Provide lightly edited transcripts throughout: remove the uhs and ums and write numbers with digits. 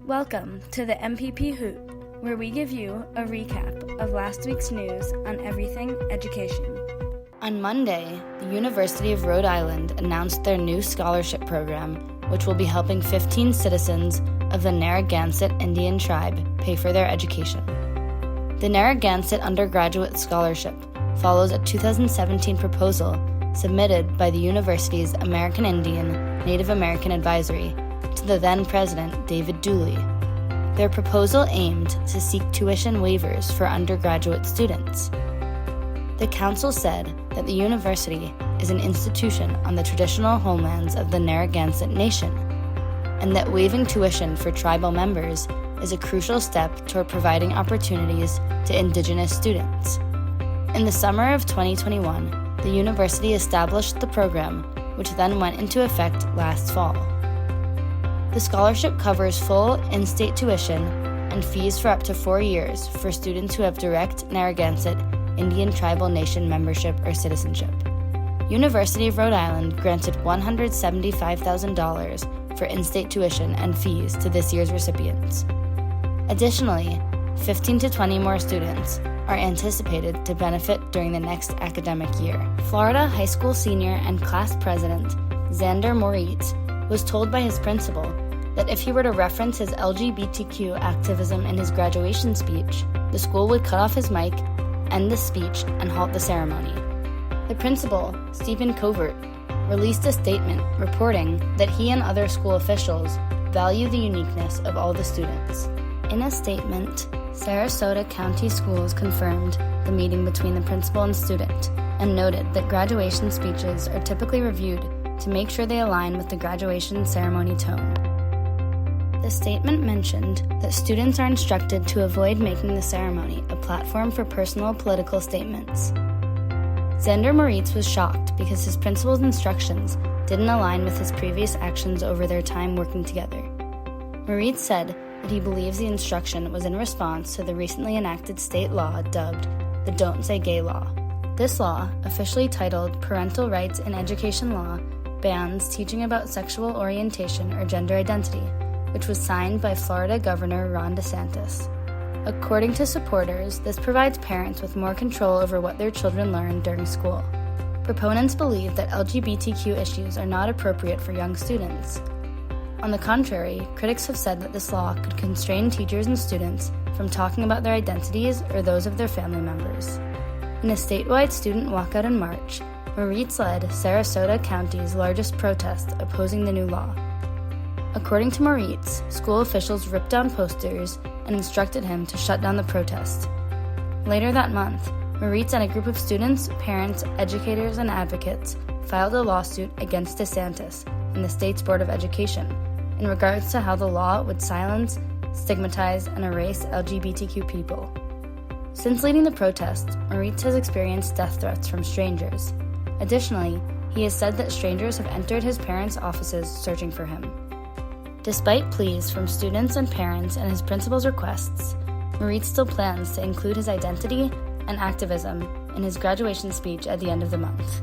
Welcome to the MPP Hoot, where we give you a recap of last week's news on everything education. On Monday, the University of Rhode Island announced their new scholarship program, which will be helping 15 citizens of the Narragansett Indian tribe pay for their education. The Narragansett Undergraduate Scholarship follows a 2017 proposal submitted by the university's American Indian Native American Advisory to the then-president David Dooley. Their proposal aimed to seek tuition waivers for undergraduate students. The council said that the university is an institution on the traditional homelands of the Narragansett Nation, and that waiving tuition for tribal members is a crucial step toward providing opportunities to Indigenous students. In the summer of 2021, the university established the program, which then went into effect last fall. The scholarship covers full in-state tuition and fees for up to 4 years for students who have direct Narragansett Indian Tribal Nation membership or citizenship. University of Rhode Island granted $175,000 for in-state tuition and fees to this year's recipients. Additionally, 15 to 20 more students are anticipated to benefit during the next academic year. Florida high school senior and class president Xander Moritz was told by his principal that if he were to reference his LGBTQ activism in his graduation speech, the school would cut off his mic, end the speech, and halt the ceremony. The principal, Stephen Covert, released a statement reporting that he and other school officials value the uniqueness of all the students. In a statement, Sarasota County Schools confirmed the meeting between the principal and student and noted that graduation speeches are typically reviewed to make sure they align with the graduation ceremony tone. The statement mentioned that students are instructed to avoid making the ceremony a platform for personal political statements. Xander Moritz was shocked because his principal's instructions didn't align with his previous actions over their time working together. Moritz said that he believes the instruction was in response to the recently enacted state law dubbed the Don't Say Gay Law. This law, officially titled Parental Rights in Education Law, bans teaching about sexual orientation or gender identity, which was signed by Florida Governor Ron DeSantis. According to supporters, this provides parents with more control over what their children learn during school. Proponents believe that LGBTQ issues are not appropriate for young students. On the contrary, critics have said that this law could constrain teachers and students from talking about their identities or those of their family members. In a statewide student walkout in March, Moritz led Sarasota County's largest protest opposing the new law. According to Moritz, school officials ripped down posters and instructed him to shut down the protest. Later that month, Moritz and a group of students, parents, educators, and advocates filed a lawsuit against DeSantis and the state's Board of Education in regards to how the law would silence, stigmatize, and erase LGBTQ people. Since leading the protest, Moritz has experienced death threats from strangers. Additionally, he has said that strangers have entered his parents' offices searching for him. Despite pleas from students and parents and his principal's requests, Moritz still plans to include his identity and activism in his graduation speech at the end of the month.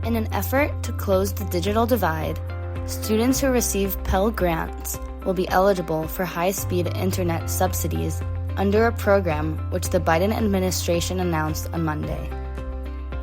In an effort to close the digital divide, students who receive Pell Grants will be eligible for high-speed internet subsidies under a program which the Biden administration announced on Monday.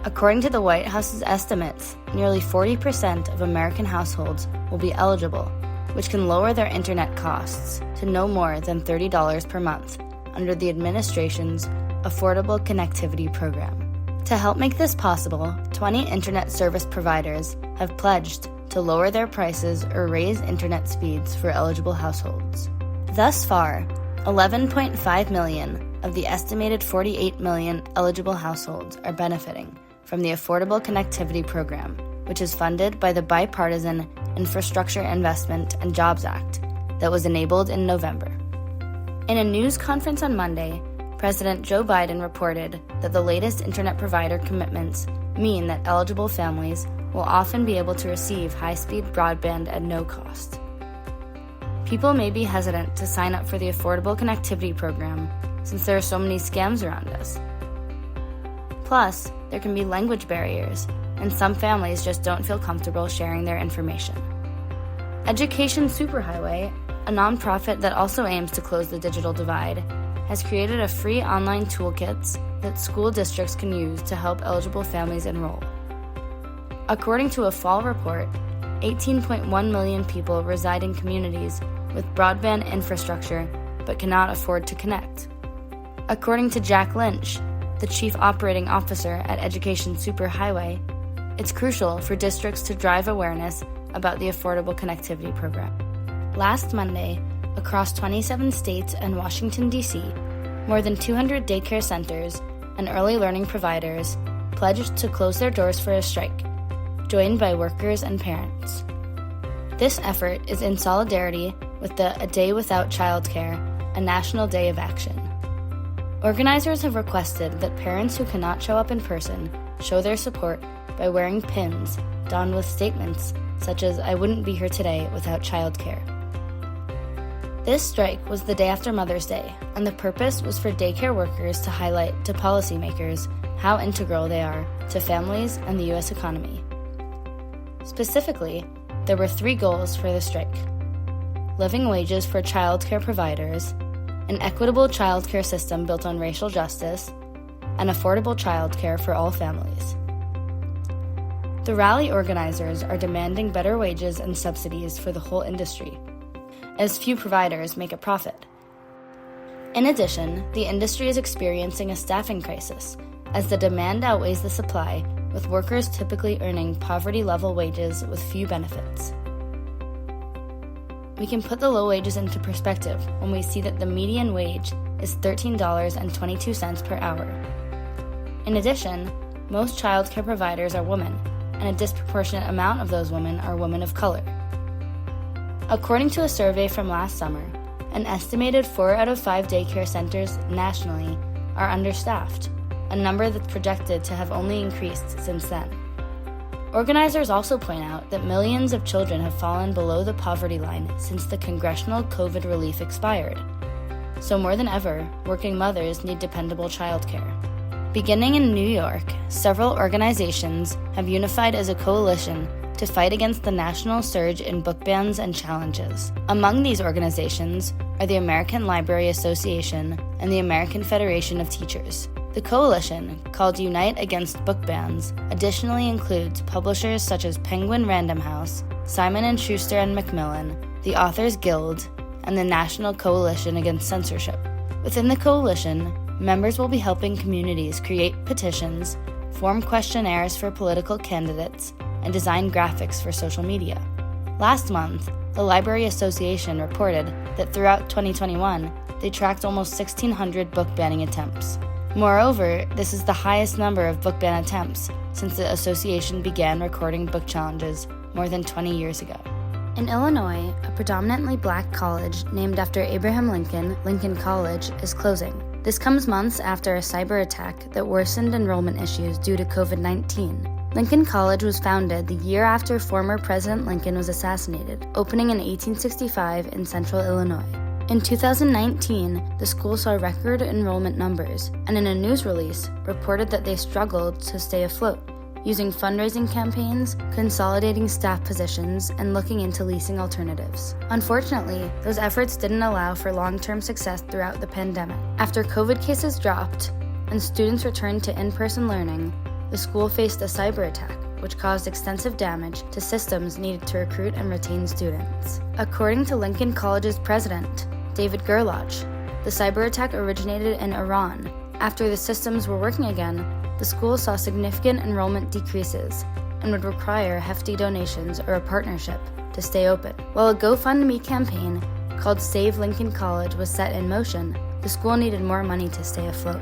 According to the White House's estimates, nearly 40% of American households will be eligible, which can lower their internet costs to no more than $30 per month under the administration's Affordable Connectivity Program. To help make this possible, 20 internet service providers have pledged to lower their prices or raise internet speeds for eligible households. Thus far, 11.5 million of the estimated 48 million eligible households are benefiting from the Affordable Connectivity Program, which is funded by the bipartisan Infrastructure Investment and Jobs Act that was enabled in November. In a news conference on Monday, President Joe Biden reported that the latest internet provider commitments mean that eligible families will often be able to receive high-speed broadband at no cost. People may be hesitant to sign up for the Affordable Connectivity Program since there are so many scams around us. Plus, there can be language barriers, and some families just don't feel comfortable sharing their information. Education Superhighway, a nonprofit that also aims to close the digital divide, has created a free online toolkits that school districts can use to help eligible families enroll. According to a fall report, 18.1 million people reside in communities with broadband infrastructure but cannot afford to connect. According to Jack Lynch, the Chief Operating Officer at Education Superhighway, it's crucial for districts to drive awareness about the Affordable Connectivity Program. Last Monday, across 27 states and Washington, D.C., more than 200 daycare centers and early learning providers pledged to close their doors for a strike, joined by workers and parents. This effort is in solidarity with the A Day Without Childcare, a national day of action. Organizers have requested that parents who cannot show up in person show their support by wearing pins donned with statements such as "I wouldn't be here today without childcare." This strike was the day after Mother's Day, and the purpose was for daycare workers to highlight to policymakers how integral they are to families and the U.S. economy. Specifically, there were 3 goals for the strike: living wages for childcare providers, an equitable childcare system built on racial justice, and affordable childcare for all families. The rally organizers are demanding better wages and subsidies for the whole industry, as few providers make a profit. In addition, the industry is experiencing a staffing crisis, as the demand outweighs the supply, with workers typically earning poverty-level wages with few benefits. We can put the low wages into perspective when we see that the median wage is $13.22 per hour. In addition, most childcare providers are women, and a disproportionate amount of those women are women of color. According to a survey from last summer, an estimated 4 out of 5 daycare centers nationally are understaffed, a number that's projected to have only increased since then. Organizers also point out that millions of children have fallen below the poverty line since the congressional COVID relief expired. So more than ever, working mothers need dependable childcare. Beginning in New York, several organizations have unified as a coalition to fight against the national surge in book bans and challenges. Among these organizations are the American Library Association and the American Federation of Teachers. The coalition, called Unite Against Book Bans, additionally includes publishers such as Penguin Random House, Simon & Schuster and Macmillan, the Authors Guild, and the National Coalition Against Censorship. Within the coalition, members will be helping communities create petitions, form questionnaires for political candidates, and design graphics for social media. Last month, the Library Association reported that throughout 2021, they tracked almost 1,600 book banning attempts. Moreover, this is the highest number of book ban attempts since the association began recording book challenges more than 20 years ago. In Illinois, a predominantly black college named after Abraham Lincoln, Lincoln College, is closing. This comes months after a cyber attack that worsened enrollment issues due to COVID-19. Lincoln College was founded the year after former President Lincoln was assassinated, opening in 1865 in central Illinois. In 2019, the school saw record enrollment numbers, and in a news release, reported that they struggled to stay afloat, using fundraising campaigns, consolidating staff positions, and looking into leasing alternatives. Unfortunately, those efforts didn't allow for long-term success throughout the pandemic. After COVID cases dropped and students returned to in-person learning, the school faced a cyber attack, which caused extensive damage to systems needed to recruit and retain students. According to Lincoln College's president, David Gerlach, the cyber attack originated in Iran. After the systems were working again, the school saw significant enrollment decreases and would require hefty donations or a partnership to stay open. While a GoFundMe campaign called Save Lincoln College was set in motion, the school needed more money to stay afloat.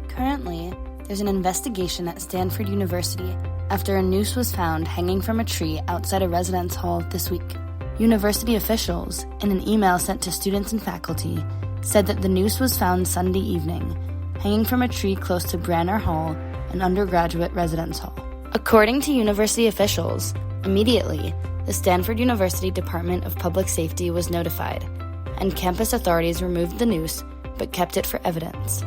Currently, there's an investigation at Stanford University after a noose was found hanging from a tree outside a residence hall this week. University officials, in an email sent to students and faculty, said that the noose was found Sunday evening, hanging from a tree close to Branner Hall, an undergraduate residence hall. According to university officials, immediately, the Stanford University Department of Public Safety was notified, and campus authorities removed the noose but kept it for evidence.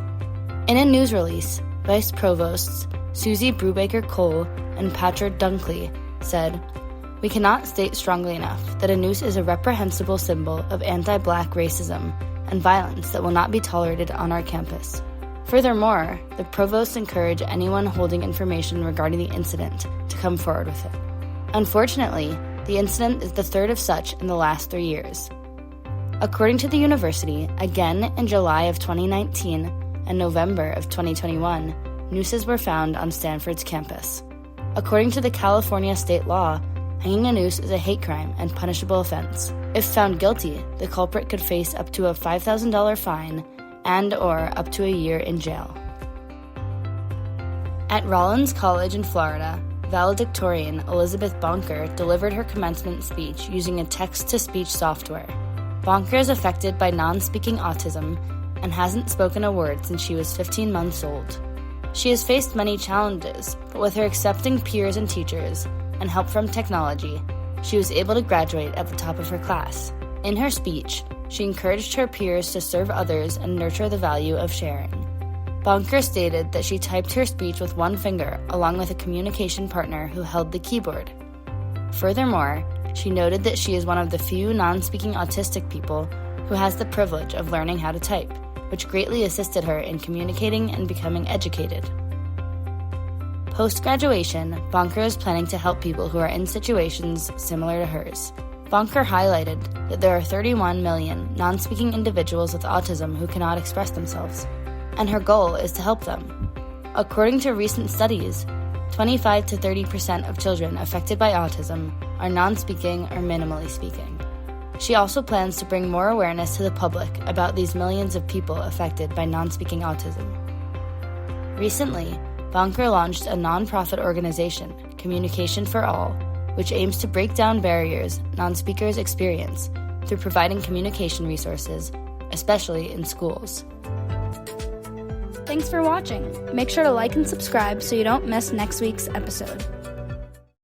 In a news release, Vice Provosts Susie Brubaker Cole and Patrick Dunkley said, We cannot state strongly enough that a noose is a reprehensible symbol of anti-Black racism and violence that will not be tolerated on our campus. Furthermore, the provosts encourage anyone holding information regarding the incident to come forward with it. Unfortunately, the incident is the third of such in the last 3 years. According to the university, again in July of 2019 and November of 2021, nooses were found on Stanford's campus. According to the California state law, hanging a noose is a hate crime and punishable offense. If found guilty, the culprit could face up to a $5,000 fine and/or up to a year in jail. At Rollins College in Florida, valedictorian Elizabeth Bonker delivered her commencement speech using a text-to-speech software. Bonker is affected by non-speaking autism and hasn't spoken a word since she was 15 months old. She has faced many challenges, but with her accepting peers and teachers and help from technology, she was able to graduate at the top of her class. In her speech, she encouraged her peers to serve others and nurture the value of sharing. Bonker stated that she typed her speech with one finger along with a communication partner who held the keyboard. Furthermore, she noted that she is one of the few non-speaking autistic people who has the privilege of learning how to type, which greatly assisted her in communicating and becoming educated. Post-graduation, Bonker is planning to help people who are in situations similar to hers. Bonker highlighted that there are 31 million non-speaking individuals with autism who cannot express themselves, and her goal is to help them. According to recent studies, 25 to 30% of children affected by autism are non-speaking or minimally speaking. She also plans to bring more awareness to the public about these millions of people affected by non-speaking autism. Recently, Bonker launched a non-profit organization, Communication for All, which aims to break down barriers non-speakers experience through providing communication resources, especially in schools. Thanks for watching. Make sure to like and subscribe so you don't miss next week's episode.